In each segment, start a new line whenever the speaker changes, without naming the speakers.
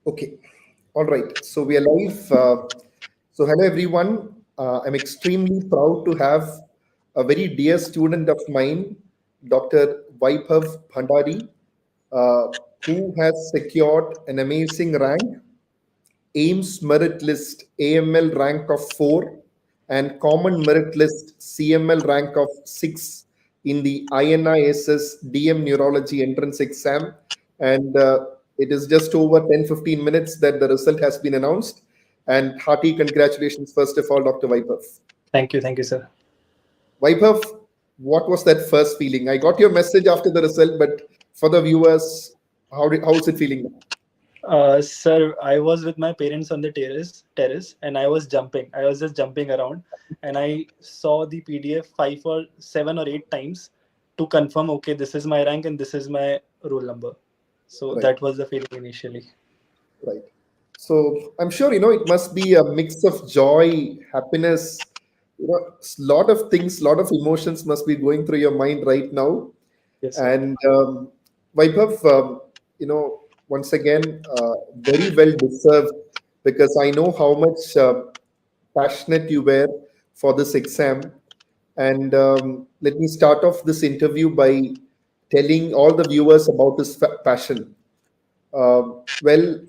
Okay. All right. So we are live. So hello everyone. I'm extremely proud to have a very dear student of mine, Dr. Vaibhav Bhandari, who has secured an amazing rank, AIMS merit list AML rank of 4, and common merit list CML rank of 6 in the INISS DM Neurology entrance exam. And it is just over 10-15 minutes that the result has been announced. And hearty congratulations, first of all, Dr. Vaibhav.
Thank you, sir.
Vaibhav, what was that first feeling? I got your message after the result, but for the viewers, how is it feeling now?
Sir, I was with my parents on the terrace, and I was jumping. I was just jumping around, and I saw the PDF 5 or 7 or 8 times to confirm. Okay, this is my rank and this is my roll number. So
Right.
that was the feeling initially.
Right. So I'm sure it must be a mix of joy, happiness, lot of things, lot of emotions must be going through your mind right now.
Yes, sir.
And Vaibhav, once again, very well deserved because I know how much passionate you were for this exam. And let me start off this interview by telling all the viewers about this passion. Well,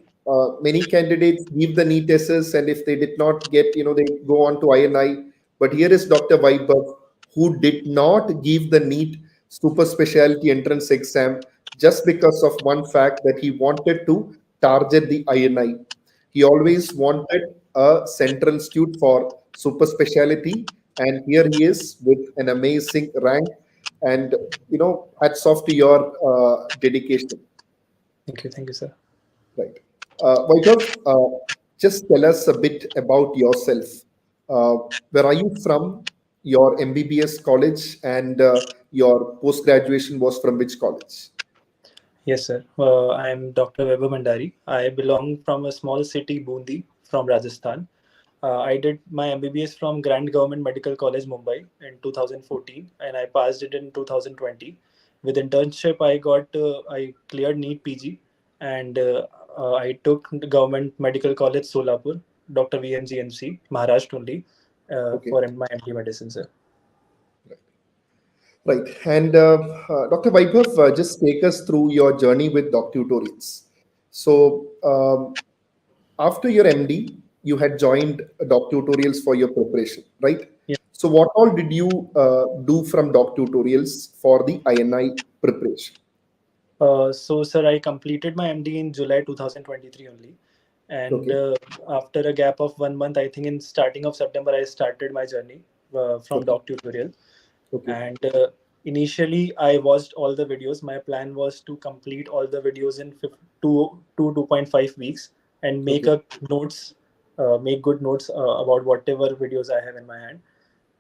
many candidates give the NEET tests, and if they did not get, they go on to INI. But here is Dr. Vaibhav, who did not give the NEET super specialty entrance exam just because of one fact that he wanted to target the INI. He always wanted a central institute for super specialty, and here he is with an amazing rank. And hats off to your dedication.
Thank you, sir.
Right. Vaibhav, just tell us a bit about yourself. Uh, where are you from? Your MBBS college and your post graduation was from which college?
Yes, sir. I am Dr. Vaibhav Bhandari. I belong from a small city, Bundi, from Rajasthan. I did my MBBS from Grand Government Medical College, Mumbai in 2014, and I passed it in 2020. With internship, I cleared NEET PG, and I took the Government Medical College, Solapur, Dr. VMGMC, Maharashtra only,
Okay.
for my MD medicine, sir.
Right. And Dr. Vaibhav, just take us through your journey with doc tutorials. So, after your MD, you had joined doc tutorials for your preparation, right?
Yeah.
So, what all did you do from doc tutorials for the INI preparation?
So, sir, I completed my MD in July 2023 only. And
Okay.
after a gap of 1 month, I think in starting of September, I started my journey from
Okay.
doc tutorial.
Okay.
And initially, I watched all the videos. My plan was to complete all the videos in 2.5 weeks and make
Okay.
a notes, make good notes about whatever videos I have in my hand.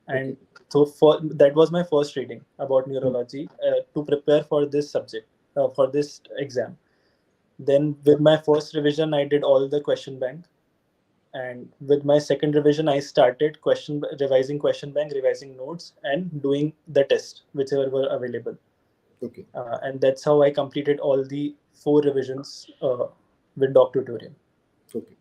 Okay.
And so for that was my first reading about
Hmm.
neurology to prepare for this subject, for this exam. Then with my first revision, I did all the question bank, and with my second revision, I started question bank, revising notes, and doing the test whichever were available.
Okay.
And that's how I completed all the 4 revisions with doc tutorial.
Okay.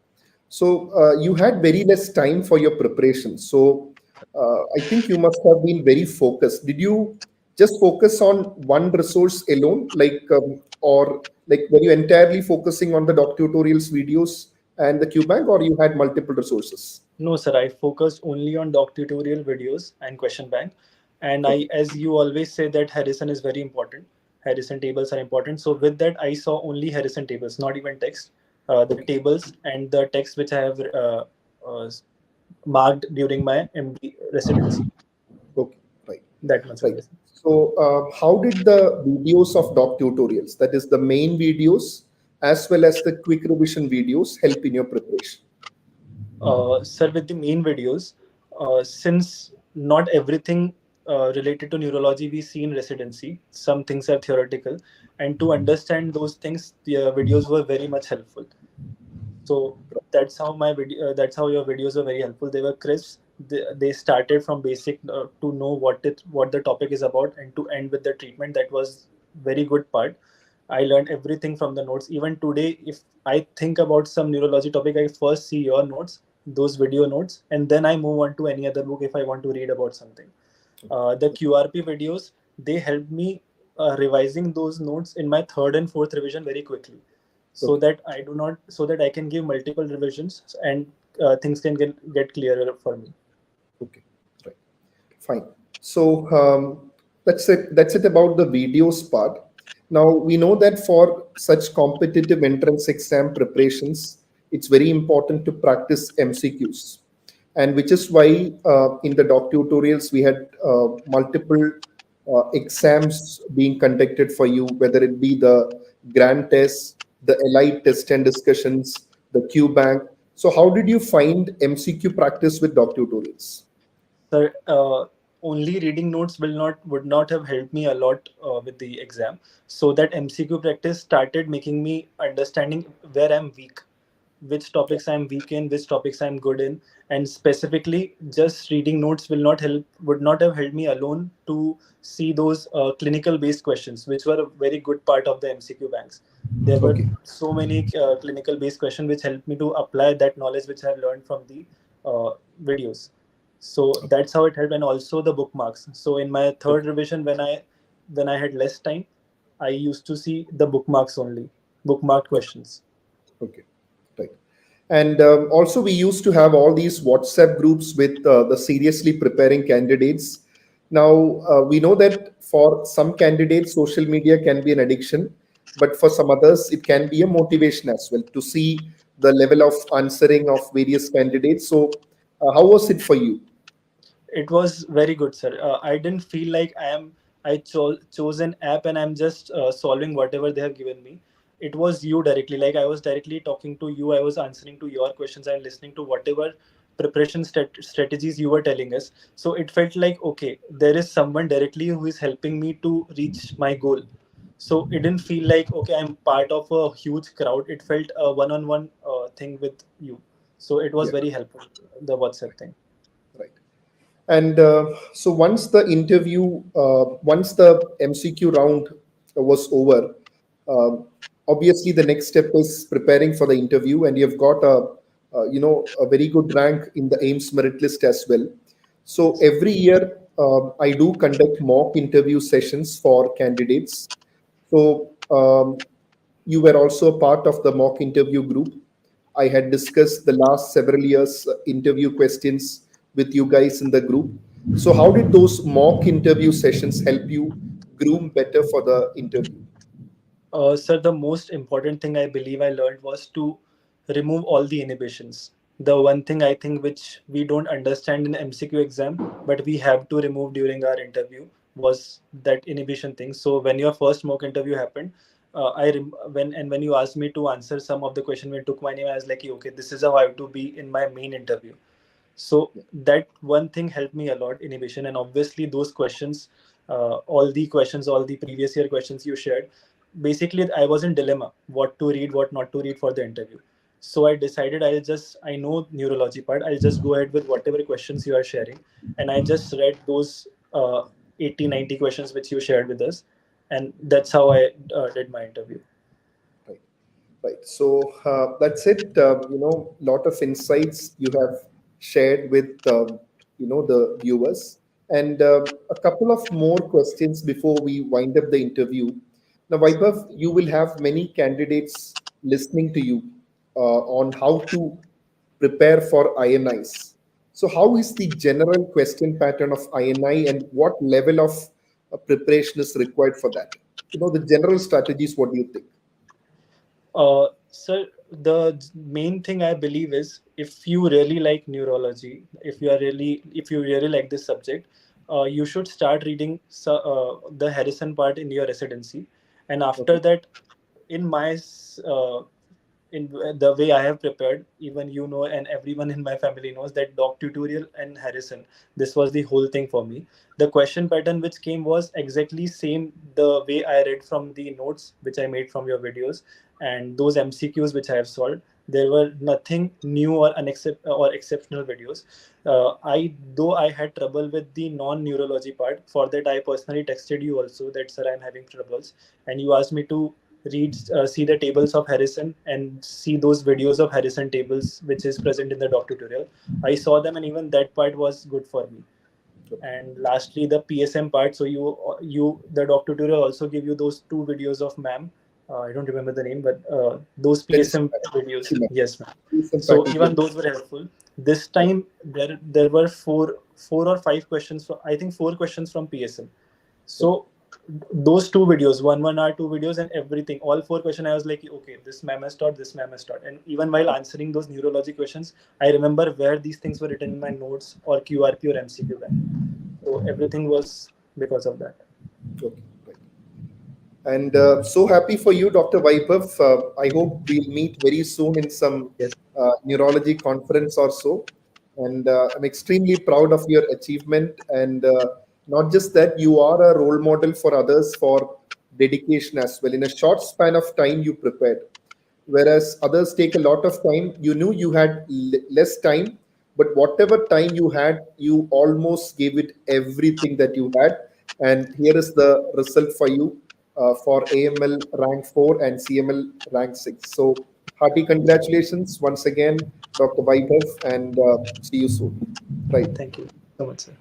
So you had very less time for your preparation. So I think you must have been very focused. Did you just focus on one resource alone, or like were you entirely focusing on the doc tutorials videos and the QBank, or you had multiple resources?
No, sir, I focused only on doc tutorial videos and question bank. And
Okay.
as you always say, that Harrison is very important. Harrison tables are important. So with that, I saw only Harrison tables, not even text. The
Okay.
tables and the text which I have uh, marked during my MD residency.
Okay. Right.
That much
Right.
only.
So, how did the videos of doc tutorials, that is the main videos, as well as the quick revision videos, help in your preparation?
Sir, with the main videos, since not everything related to neurology we see in residency, some things are theoretical, and to understand those things, the videos were very much helpful. So that's how that's how your videos were very helpful. They were crisp. They started from basic to know what the topic is about, and to end with the treatment. That was very good part. I learned everything from the notes. Even today, if I think about some neurology topic, I first see your notes, those video notes, and then I move on to any other book if I want to read about something. The QRP videos, they helped me revising those notes in my third and fourth revision very quickly, so
Okay.
that so that I can give multiple revisions and things can get clearer for me.
Okay. Right. Fine. So that's it. That's it about the videos part. Now we know that for such competitive entrance exam preparations, it's very important to practice MCQs, and which is why in the doc tutorials we had multiple exams being conducted for you, whether it be the grand test, the elite test and discussions, the Q bank. So how did you find MCQ practice with doc tutorials?
So only reading notes would not have helped me a lot with the exam. So that MCQ practice started making me understanding where I'm weak, which topics I'm weak in, which topics I'm good in, and specifically just reading notes will not help would not have helped me alone to see those clinical based questions, which were a very good part of the MCQ banks. There were
Okay.
so many clinical based questions which helped me to apply that knowledge which I've learned from the uh, videos. So
Okay.
that's how it helped, and also the bookmarks. So in my third
Okay.
revision, when I had less time, I used to see the bookmarks only, bookmarked
Okay.
questions.
Okay. Right. And also, we used to have all these WhatsApp groups with the seriously preparing candidates. Now, we know that for some candidates, social media can be an addiction, but for some others, it can be a motivation as well to see the level of answering of various candidates. So, how was it for you?
It was very good, sir. I didn't feel like chose an app and I'm just solving whatever they have given me. It was you directly. Like I was directly talking to you. I was answering to your questions and listening to whatever preparation strategies you were telling us. So it felt like okay, there is someone directly who is helping me to reach my goal. So it didn't feel like okay, I'm part of a huge crowd. It felt a one-on-one thing with you. So it was
Yeah,
very helpful. The WhatsApp thing.
right. And so once the MCQ round was over, um, obviously the next step is preparing for the interview, and you've got a very good rank in the AIMS merit list as well. So
Yes.
every year I do conduct mock interview sessions for candidates. So you were also a part of the mock interview group. I had discussed the last several years' interview questions with you guys in the group. So, how did those mock interview sessions help you groom better for the interview?
Sir, the most important thing I believe I learned was to remove all the inhibitions. The one thing I think which we don't understand in MCQ exam, but we have to remove during our interview was that inhibition thing. So when your first mock interview happened, when you asked me to answer some of the question when you took my name, I was like, okay, this is how I have to be in my main interview. So that one thing helped me a lot, innovation. And obviously those questions, all the previous year questions you shared, basically I was in dilemma what to read, what not to read for the interview. So I decided I know neurology part, I'll just go ahead with whatever questions you are sharing. And I just read those 80 90 questions which you shared with us, and that's how I did my interview.
Right. Right. So that's it. Lot of insights you have shared with the viewers, and a couple of more questions before we wind up the interview. Now, Vaibhav, you will have many candidates listening to you on how to prepare for INIs. So, how is the general question pattern of INI, and what level of preparation is required for that? The general strategies. What do you think?
Sir, the main thing I believe is if you really like neurology, if you really like this subject, you should start reading the Harrison part in your residency, and after
Okay.
that, in my in the way I have prepared, even you know, and everyone in my family knows that doc tutorial and Harrison, this was the whole thing for me. The question pattern which came was exactly same the way I read from the notes which I made from your videos, and those MCQs which I have solved. There were nothing new or exceptional videos. I had trouble with the non-neurology part. For that, I personally texted you also that sir, I'm having troubles, and you asked me to see the tables of Harrison and see those videos of Harrison tables, which is present in the doc tutorial. I saw them, and even that part was good for me. And lastly, the PSM part. So the doc tutorial also give you those two videos of ma'am. I don't remember the name, but those
Let's
PSM videos. Yes, ma'am.
some
So
package.
even those were helpful. This time there were four or five questions. I think four questions from PSM. So those two videos, 1 hour, two videos, and everything, all four questions, I was like, okay, this ma'am has taught, this ma'am has taught. And even while answering those neurology questions, I remember where these things were written in my notes or QRP or MCQ bank. So everything was because of that.
Okay, right. And so happy for you, Dr. Vaibhav. I hope we'll meet very soon in some
Yes.
neurology conference or so. And I'm extremely proud of your achievement. And not just that, you are a role model for others for dedication as well. In a short span of time, you prepared, whereas others take a lot of time. You knew you had less time, but whatever time you had, you almost gave it everything that you had. And here is the result for you for AML rank 4 and CML rank 6. So, hearty congratulations once again, Dr. Vaibhav, and see you soon. Right.
Thank you so much, sir.